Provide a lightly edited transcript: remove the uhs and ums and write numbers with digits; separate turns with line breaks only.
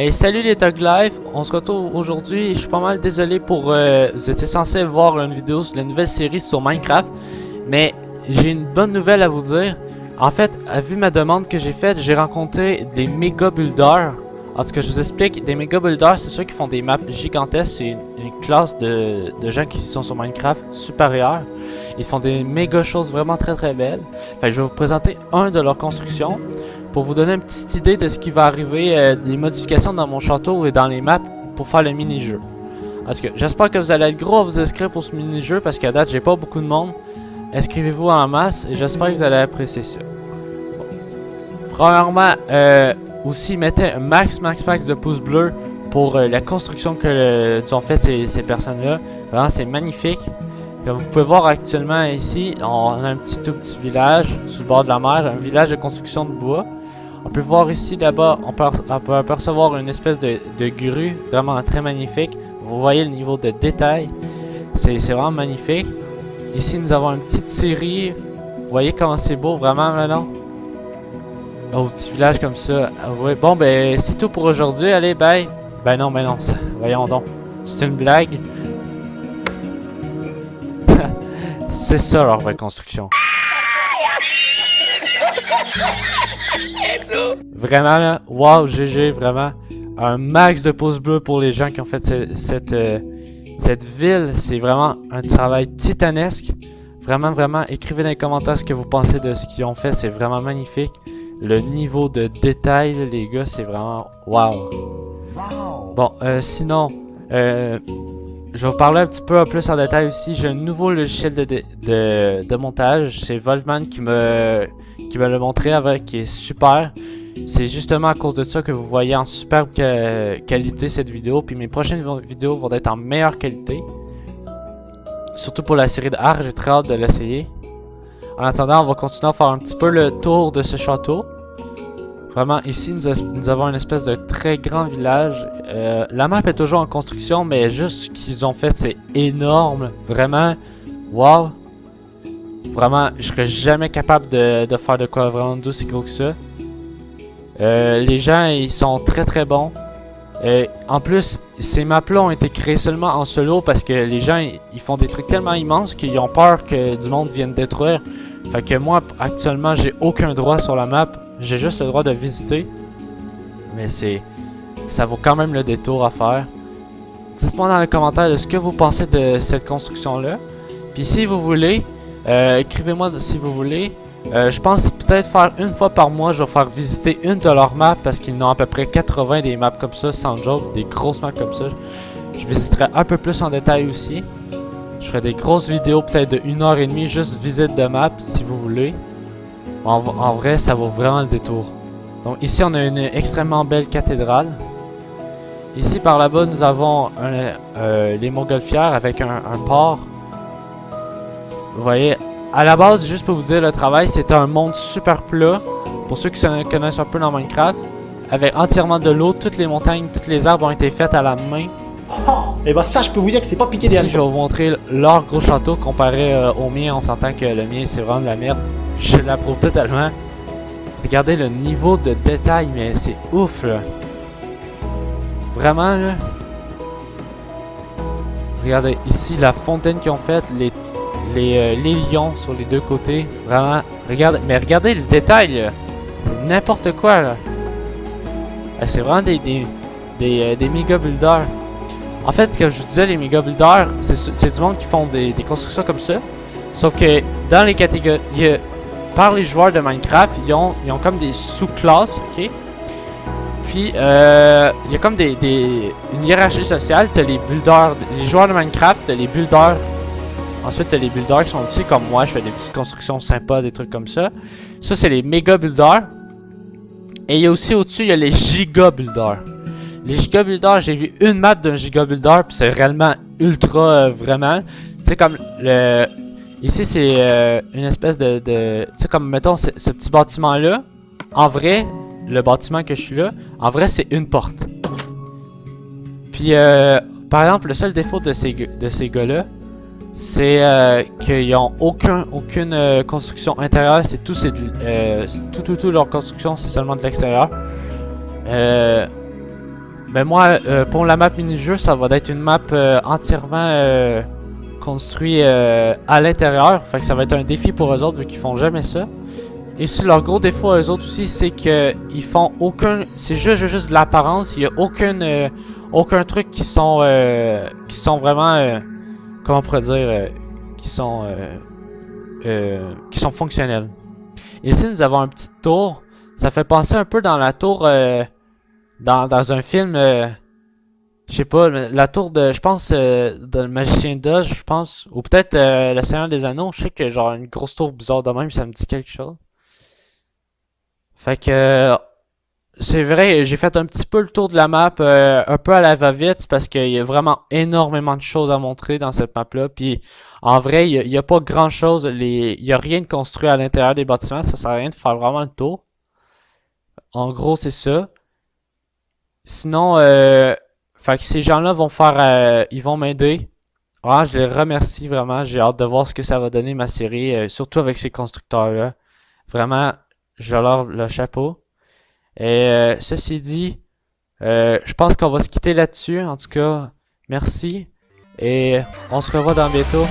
Hey, salut les Tug Life, on se retrouve aujourd'hui. Je suis pas mal désolé pour... vous étiez censé voir une vidéo sur la nouvelle série sur Minecraft, mais j'ai une bonne nouvelle à vous dire. En fait, vu ma demande que j'ai faite, j'ai rencontré des méga builders. En tout cas, je vous explique, des méga builders, c'est ceux qui font des maps gigantesques. C'est une classe de gens qui sont sur Minecraft supérieure. Ils font des méga choses vraiment très belles. Fait que je vais vous présenter un de leurs constructions pour vous donner une petite idée de ce qui va arriver, les modifications dans mon château et dans les maps pour faire le mini-jeu. En tout cas, j'espère que vous allez être gros à vous inscrire pour ce mini-jeu parce qu'à date, j'ai pas beaucoup de monde. Inscrivez-vous en masse et j'espère que vous allez apprécier ça. Bon. Premièrement, aussi mettez un max de pouces bleus pour la construction que ont fait ces personnes-là. Vraiment, c'est magnifique. Comme vous pouvez voir actuellement ici, on a un tout petit village sur le bord de la mer, un village de construction de bois. On peut voir ici, là-bas, on peut apercevoir une espèce de grue, vraiment très magnifique. Vous voyez le niveau de détail, c'est vraiment magnifique. Ici, nous avons une petite série. Vous voyez comment c'est beau, vraiment, maintenant. Au petit village comme ça. Ouais, bon, ben, c'est tout pour aujourd'hui. Allez, bye. Ben non, voyons donc. C'est une blague. C'est ça leur vraie construction. Vraiment là, wow, GG, vraiment. Un max de pouces bleus pour les gens qui ont fait cette ville. C'est vraiment un travail titanesque. Vraiment, écrivez dans les commentaires ce que vous pensez de ce qu'ils ont fait. C'est vraiment magnifique. Le niveau de détail, les gars, c'est vraiment wow. Bon, sinon, je vais vous parler un petit peu plus en détail aussi. J'ai un nouveau logiciel de montage. C'est Voltman qui me l'a montré avec, qui est super. C'est justement à cause de ça que vous voyez en superbe qualité cette vidéo. Puis mes prochaines vidéos vont être en meilleure qualité. Surtout pour la série de Ark, j'ai très hâte de l'essayer. En attendant, on va continuer à faire un petit peu le tour de ce château. Vraiment, ici, nous avons une espèce de très grand village. La map est toujours en construction, mais juste ce qu'ils ont fait, c'est énorme. Vraiment, wow. Vraiment, je serais jamais capable de faire de quoi vraiment d'aussi gros que ça. Les gens, ils sont très bons. En plus, ces maps-là ont été créées seulement en solo parce que les gens, ils font des trucs tellement immenses qu'ils ont peur que du monde vienne détruire. Fait que moi, actuellement, j'ai aucun droit sur la map. J'ai juste le droit de visiter. Mais ça vaut quand même le détour à faire. Dites-moi dans les commentaires de ce que vous pensez de cette construction-là. Puis si vous voulez, écrivez-moi si vous voulez. Je pense peut-être faire une fois par mois, je vais faire visiter une de leurs maps parce qu'ils ont à peu près 80 des maps comme ça, sans joke, des grosses maps comme ça. Je visiterai un peu plus en détail aussi. Je ferai des grosses vidéos peut-être de 1h30, juste visite de map si vous voulez. En vrai, ça vaut vraiment le détour. Donc ici, on a une extrêmement belle cathédrale. Ici, par là-bas, nous avons les montgolfières avec un port. Vous voyez, à la base, juste pour vous dire, le travail, c'est un monde super plat. Pour ceux qui se connaissent un peu dans Minecraft. Avec entièrement de l'eau, toutes les montagnes, toutes les arbres ont été faites à la main.
Oh, et bah ça, je peux vous dire que c'est pas piqué des hannetons.
Ici, je vais vous montrer leur gros château comparé au mien. On s'entend que le mien, c'est vraiment de la merde. Je l'approuve totalement. Regardez le niveau de détail, mais c'est ouf là. Vraiment là. Regardez ici la fontaine qu'ils ont faite, les lions sur les deux côtés. Vraiment, regardez le détail là. C'est n'importe quoi là. C'est vraiment des méga builders. En fait, comme je vous disais, les méga builders, c'est du monde qui font des constructions comme ça. Sauf que dans les catégories, par les joueurs de Minecraft, ils ont comme des sous-classes, ok? Puis, il y a comme une hiérarchie sociale. T'as les builders, les joueurs de Minecraft, t'as les builders. Ensuite, t'as les builders qui sont petits, comme moi, je fais des petites constructions sympas, des trucs comme ça. Ça, c'est les méga builders. Et il y a aussi au-dessus, il y a les giga builders. Les giga builders, j'ai vu une map d'un giga builder, puis c'est réellement ultra, vraiment. Tu sais, comme le... Ici, c'est une espèce de tu sais, comme, mettons, ce petit bâtiment-là. En vrai, le bâtiment que je suis là, en vrai, c'est une porte. Puis, par exemple, le seul défaut de ces gars-là, c'est qu'ils n'ont aucune construction intérieure. C'est tout leur construction, c'est seulement de l'extérieur. Ben moi, pour la map mini-jeu, ça va être une map entièrement construite à l'intérieur. Fait que ça va être un défi pour eux autres vu qu'ils font jamais ça. Et si leur gros défaut à eux autres aussi, c'est que ils font aucun... C'est juste de l'apparence. Il y a aucun truc qui sont vraiment... comment on pourrait dire... qui sont fonctionnels. Ici, nous avons un petit tour. Ça fait penser un peu dans la tour... dans un film... je sais pas, la tour de... Je pense... de Magicien d'Oz, je pense. Ou peut-être le Seigneur des Anneaux. Je sais que genre une grosse tour bizarre de même, ça me dit quelque chose. Fait que... c'est vrai, j'ai fait un petit peu le tour de la map, un peu à la va-vite, parce qu'il y a vraiment énormément de choses à montrer dans cette map-là. Puis en vrai, il y a pas grand-chose, il y a rien de construit à l'intérieur des bâtiments, ça sert à rien de faire vraiment le tour. En gros, c'est ça. Sinon, fait que ces gens-là vont faire, ils vont m'aider. Ah, je les remercie vraiment, j'ai hâte de voir ce que ça va donner ma série, surtout avec ces constructeurs-là. Vraiment, je leur le chapeau. Et ceci dit, je pense qu'on va se quitter là-dessus. En tout cas, merci. Et on se revoit dans bientôt.